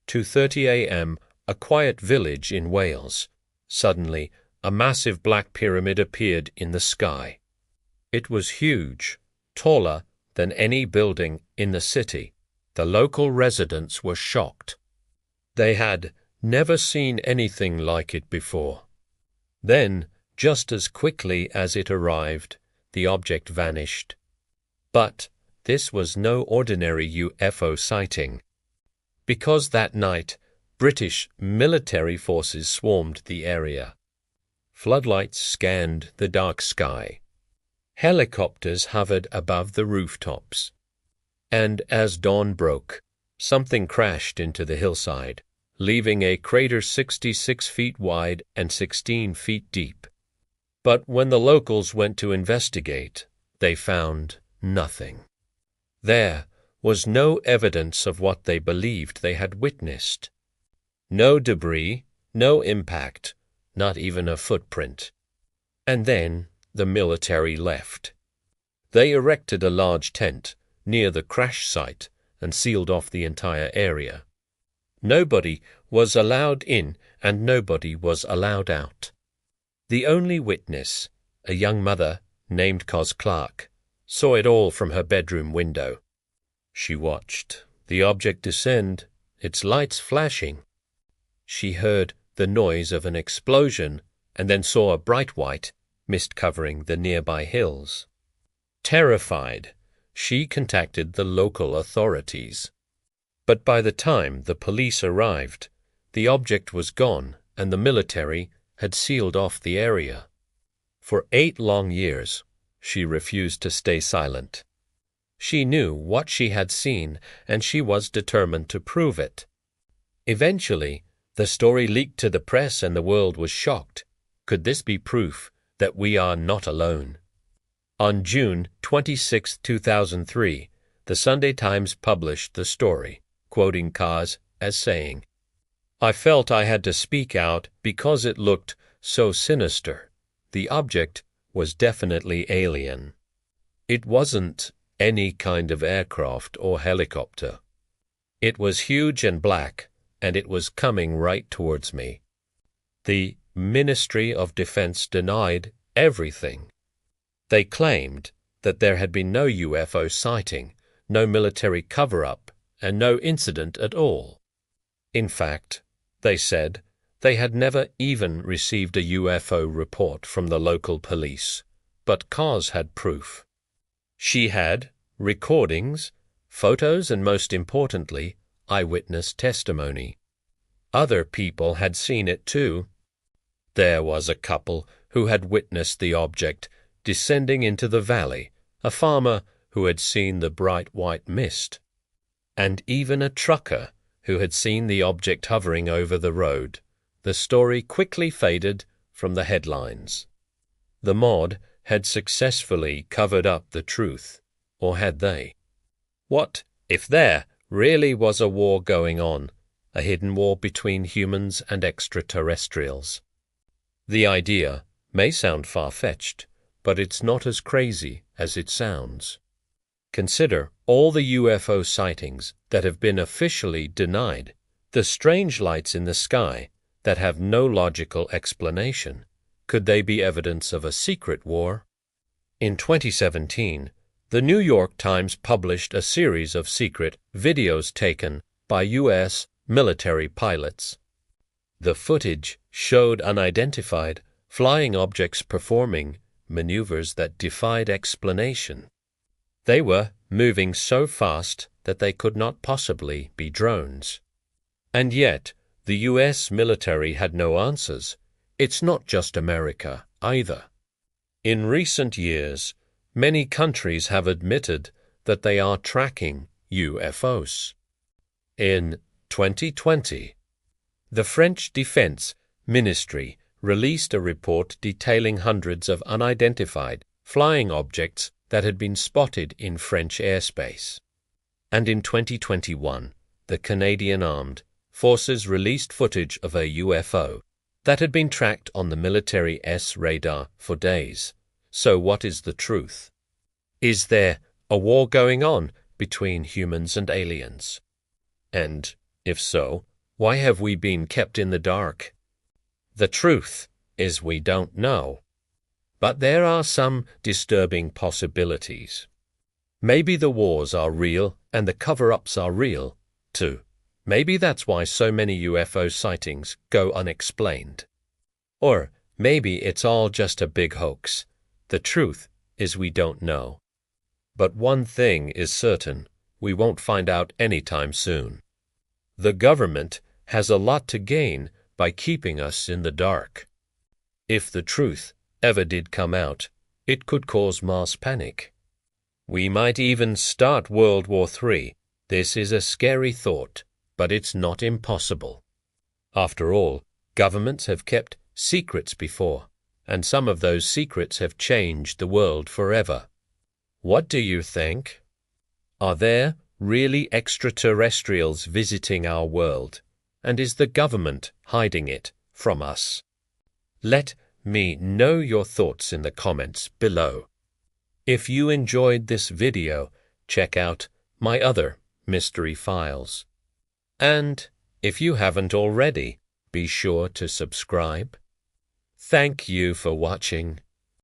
2:30 a.m., a quiet village in Wales. Suddenly, a massive black pyramid appeared in the sky. It was huge, taller than any building in the city. The local residents were shocked. They had never seen anything like it before. Then, just as quickly as it arrived, the object vanished. But this was no ordinary UFO sighting. Because that night, British military forces swarmed the area. Floodlights scanned the dark sky. Helicopters hovered above the rooftops. And as dawn broke, something crashed into the hillside, leaving a crater 66 feet wide and 16 feet deep. But when the locals went to investigate, they found nothing. There was no evidence of what they believed they had witnessed. No debris, no impact, not even a footprint. And then the military left. They erected a large tent near the crash site and sealed off the entire area. Nobody was allowed in and nobody was allowed out. The only witness, a young mother named Cos Clark, saw it all from her bedroom window. She watched the object descend, its lights flashing. She heard the noise of an explosion and then saw a bright white mist covering the nearby hills. Terrified, she contacted the local authorities. But by the time the police arrived, the object was gone and the military had sealed off the area. For 8 long years, she refused to stay silent. She knew what she had seen, and she was determined to prove it. Eventually, the story leaked to the press and the world was shocked. Could this be proof that we are not alone? On June 26, 2003, the Sunday Times published the story, quoting Cos as saying, "I felt I had to speak out because it looked so sinister. The object was definitely alien. It wasn't any kind of aircraft or helicopter. It was huge and black, and it was coming right towards me." The Ministry of Defense denied everything. They claimed that there had been no UFO sighting, no military cover-up, and no incident at all. In fact, they said they had never even received a UFO report from the local police, but Cos had proof. She had recordings, photos, and most importantly, eyewitness testimony. Other people had seen it too. There was a couple who had witnessed the object descending into the valley, a farmer who had seen the bright white mist, and even a trucker who had seen the object hovering over the road. The story quickly faded from the headlines. The mob had successfully covered up the truth, or had they? What if there really was a war going on, a hidden war between humans and extraterrestrials? The idea may sound far-fetched, but it's not as crazy as it sounds. Consider all the UFO sightings that have been officially denied, the strange lights in the sky that have no logical explanation. Could they be evidence of a secret war? In 2017, the New York Times published a series of secret videos taken by U.S. military pilots. The footage showed unidentified flying objects performing maneuvers that defied explanation. They were moving so fast that they could not possibly be drones. And yet, the U.S. military had no answers. It's not just America, either. In recent years, many countries have admitted that they are tracking UFOs. In 2020, the French Defense Ministry released a report detailing hundreds of unidentified flying objects that had been spotted in French airspace. And in 2021, the Canadian Armed Forces released footage of a UFO that had been tracked on the military S radar for days. So what is the truth? Is there a war going on between humans and aliens? And if so, Why have we been kept in the dark? The truth is we don't know. But there are some disturbing possibilities. Maybe the wars are real and the cover-ups are real, too. Maybe that's why so many UFO sightings go unexplained. Or maybe it's all just a big hoax. The truth is we don't know. But one thing is certain, we won't find out anytime soon. The government has a lot to gain by keeping us in the dark. If the truth ever did come out, it could cause mass panic. We might even start World War III. This is a scary thought, but it's not impossible. After all, governments have kept secrets before, and some of those secrets have changed the world forever. What do you think? Are there really extraterrestrials visiting our world, and is the government hiding it from us? Let me know your thoughts in the comments below. If you enjoyed this video, check out my other mystery files. And if you haven't already, be sure to subscribe. Thank you for watching.